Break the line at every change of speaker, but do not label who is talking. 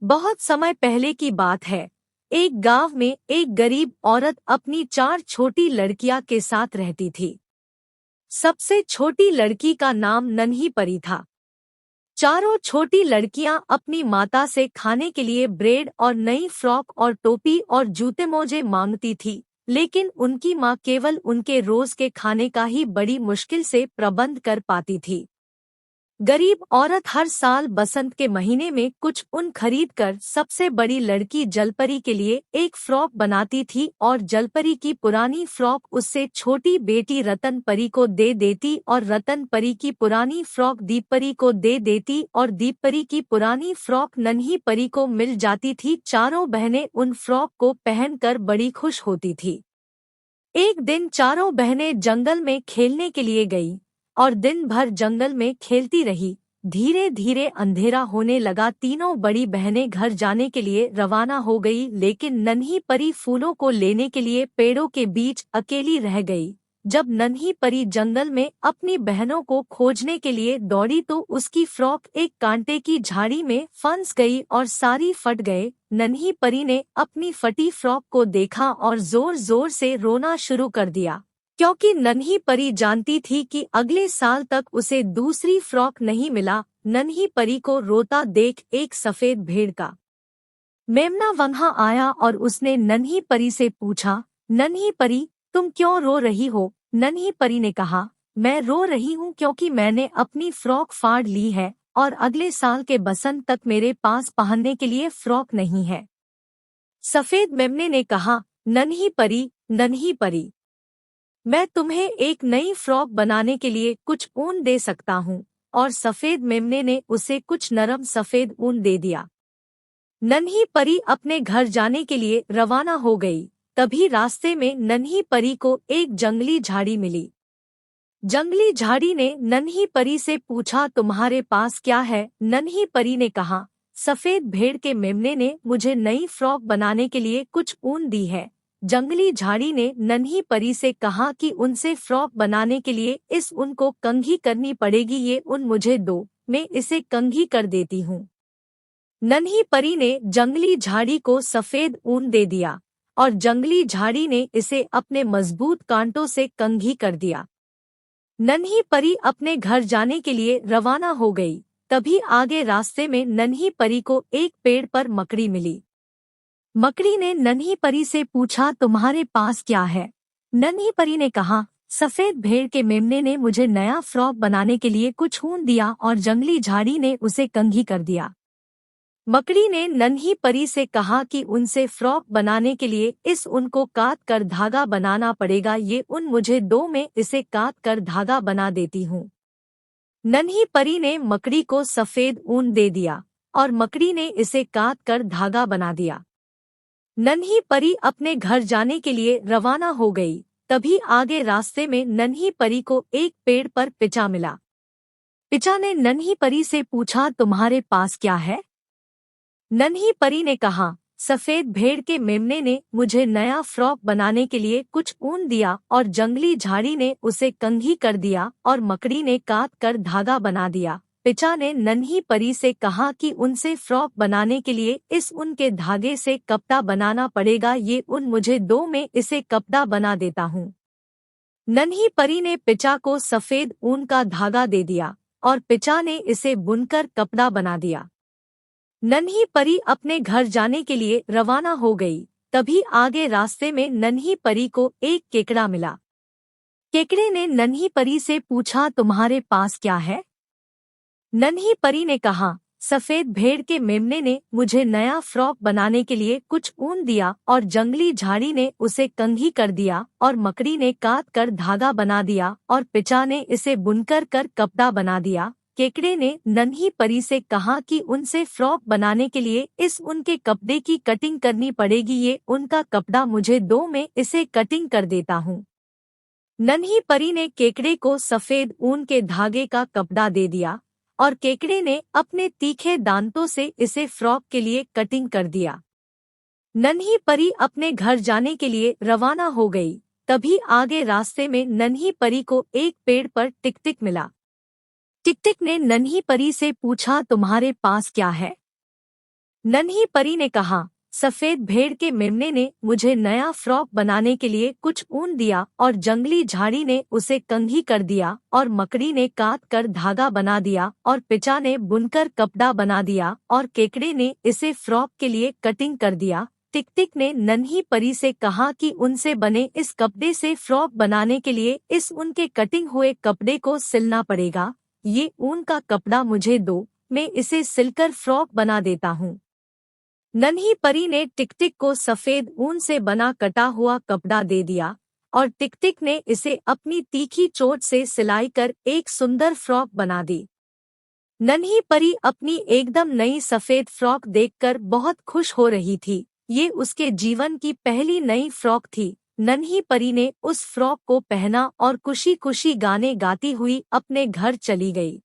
बहुत समय पहले की बात है। एक गांव में एक गरीब औरत अपनी 4 छोटी लड़कियां के साथ रहती थी। सबसे छोटी लड़की का नाम नन्ही परी था। चारों छोटी लड़कियां अपनी माता से खाने के लिए ब्रेड और नई फ्रॉक और टोपी और जूते मोजे मांगती थी, लेकिन उनकी माँ केवल उनके रोज के खाने का ही बड़ी मुश्किल से प्रबंध कर पाती थी। गरीब औरत हर साल बसंत के महीने में कुछ ऊन खरीदकर सबसे बड़ी लड़की जलपरी के लिए एक फ्रॉक बनाती थी और जलपरी की पुरानी फ्रॉक उससे छोटी बेटी रतन परी को दे देती और रतन परी की पुरानी फ्रॉक दीपपरी को दे देती और दीपपरी की पुरानी फ्रॉक नन्ही परी को मिल जाती थी। चारों बहनें उन फ्रॉक को पहनकर बड़ी खुश होती थी। एक दिन चारों बहनें जंगल में खेलने के लिए गई और दिन भर जंगल में खेलती रही। धीरे धीरे अंधेरा होने लगा। तीनों बड़ी बहनें घर जाने के लिए रवाना हो गई, लेकिन नन्ही परी फूलों को लेने के लिए पेड़ों के बीच अकेली रह गई। जब नन्ही परी जंगल में अपनी बहनों को खोजने के लिए दौड़ी तो उसकी फ्रॉक एक कांटे की झाड़ी में फंस गई और सारी फट गए। नन्ही परी ने अपनी फटी फ्रॉक को देखा और जोर जोर से रोना शुरू कर दिया, क्योंकि नन्ही परी जानती थी कि अगले साल तक उसे दूसरी फ्रॉक नहीं मिला। नन्ही परी को रोता देख एक सफेद भेड़ का मेमना वहां आया और उसने नन्ही परी से पूछा, नन्ही परी, तुम क्यों रो रही हो? नन्ही परी ने कहा, मैं रो रही हूँ क्योंकि मैंने अपनी फ्रॉक फाड़ ली है और अगले साल के बसंत तक मेरे पास पहनने के लिए फ्रॉक नहीं है। सफेद मेमने ने कहा, नन्ही परी, मैं तुम्हें एक नई फ्रॉक बनाने के लिए कुछ ऊन दे सकता हूँ। और सफेद मेमने ने उसे कुछ नरम सफेद ऊन दे दिया। नन्ही परी अपने घर जाने के लिए रवाना हो गई। तभी रास्ते में नन्ही परी को एक जंगली झाड़ी मिली। जंगली झाड़ी ने नन्ही परी से पूछा, तुम्हारे पास क्या है? नन्ही परी ने कहा, सफेद भेड़ के मेमने ने मुझे नई फ्रॉक बनाने के लिए कुछ ऊन दी है। जंगली झाड़ी ने नन्ही परी से कहा कि उनसे फ्रॉक बनाने के लिए इस ऊन को कंघी करनी पड़ेगी। ये ऊन मुझे दो, मैं इसे कंघी कर देती हूँ। नन्ही परी ने जंगली झाड़ी को सफेद ऊन दे दिया और जंगली झाड़ी ने इसे अपने मजबूत कांटों से कंघी कर दिया। नन्ही परी अपने घर जाने के लिए रवाना हो गई। तभी आगे रास्ते में नन्ही परी को एक पेड़ पर मकड़ी मिली। मकड़ी ने नन्ही परी से पूछा, तुम्हारे पास क्या है? नन्ही परी ने कहा, सफेद भेड़ के मेमने ने मुझे नया फ्रॉक बनाने के लिए कुछ ऊन दिया और जंगली झाड़ी ने उसे कंघी कर दिया। मकड़ी ने नन्ही परी से कहा कि उनसे फ्रॉक बनाने के लिए इस ऊन को काट कर धागा बनाना पड़ेगा। ये ऊन मुझे दो, मैं इसे काट कर धागा बना देती हूँ। नन्ही परी ने मकड़ी को सफेद ऊन दे दिया और मकड़ी ने इसे काट कर धागा बना दिया। नन्ही परी अपने घर जाने के लिए रवाना हो गई। तभी आगे रास्ते में नन्ही परी को एक पेड़ पर पिचा मिला। पिचा ने नन्ही परी से पूछा, तुम्हारे पास क्या है? नन्ही परी ने कहा, सफेद भेड़ के मेमने ने मुझे नया फ्रॉक बनाने के लिए कुछ ऊन दिया और जंगली झाड़ी ने उसे कंघी कर दिया और मकड़ी ने काट कर धागा बना दिया। पिचा ने नन्ही परी से कहा कि उनसे फ्रॉक बनाने के लिए इस ऊन के धागे से कपड़ा बनाना पड़ेगा। ये ऊन मुझे दो, मैं इसे कपड़ा बना देता हूँ। नन्ही परी ने पिचा को सफेद ऊन का धागा दे दिया और पिचा ने इसे बुनकर कपड़ा बना दिया। नन्ही परी अपने घर जाने के लिए रवाना हो गई। तभी आगे रास्ते में नन्ही परी को एक केकड़ा मिला। केकड़े ने नन्ही परी से पूछा, तुम्हारे पास क्या है? नन्ही परी ने कहा, सफेद भेड़ के मेमने ने मुझे नया फ्रॉक बनाने के लिए कुछ ऊन दिया और जंगली झाड़ी ने उसे कंघी कर दिया और मकड़ी ने काट कर धागा बना दिया और पिचा ने इसे बुनकर कर कपड़ा बना दिया। केकड़े ने नन्ही परी से कहा कि उनसे फ्रॉक बनाने के लिए इस ऊन के कपड़े की कटिंग करनी पड़ेगी। ये ऊन का कपड़ा मुझे दो, मैं इसे कटिंग कर देता हूँ। नन्ही परी ने केकड़े को सफेद ऊन के धागे का कपड़ा दे दिया और केकड़े ने अपने तीखे दांतों से इसे फ्रॉक के लिए कटिंग कर दिया। नन्ही परी अपने घर जाने के लिए रवाना हो गई। तभी आगे रास्ते में नन्ही परी को एक पेड़ पर टिकटिक मिला। टिकटिक ने नन्ही परी से पूछा, तुम्हारे पास क्या है? नन्ही परी ने कहा, सफेद भेड़ के मेमने ने मुझे नया फ्रॉक बनाने के लिए कुछ ऊन दिया और जंगली झाड़ी ने उसे कंघी कर दिया और मकड़ी ने काट कर धागा बना दिया और पिचा ने बुनकर कपड़ा बना दिया और केकड़े ने इसे फ्रॉक के लिए कटिंग कर दिया। टिक-टिक ने नन्ही परी से कहा कि उनसे बने इस कपड़े से फ्रॉक बनाने के लिए इस ऊन के कटिंग हुए कपड़े को सिलना पड़ेगा। ये ऊन का कपड़ा मुझे दो, मैं इसे सिलकर फ्रॉक बना देता हूँ। नन्ही परी ने टिक-टिक को सफेद ऊन से बना कटा हुआ कपड़ा दे दिया और टिक-टिक ने इसे अपनी तीखी चोट से सिलाई कर एक सुंदर फ्रॉक बना दी। नन्ही परी अपनी एकदम नई सफेद फ्रॉक देखकर बहुत खुश हो रही थी। ये उसके जीवन की पहली नई फ्रॉक थी। नन्ही परी ने उस फ्रॉक को पहना और खुशी खुशी गाने गाती हुई अपने घर चली गई।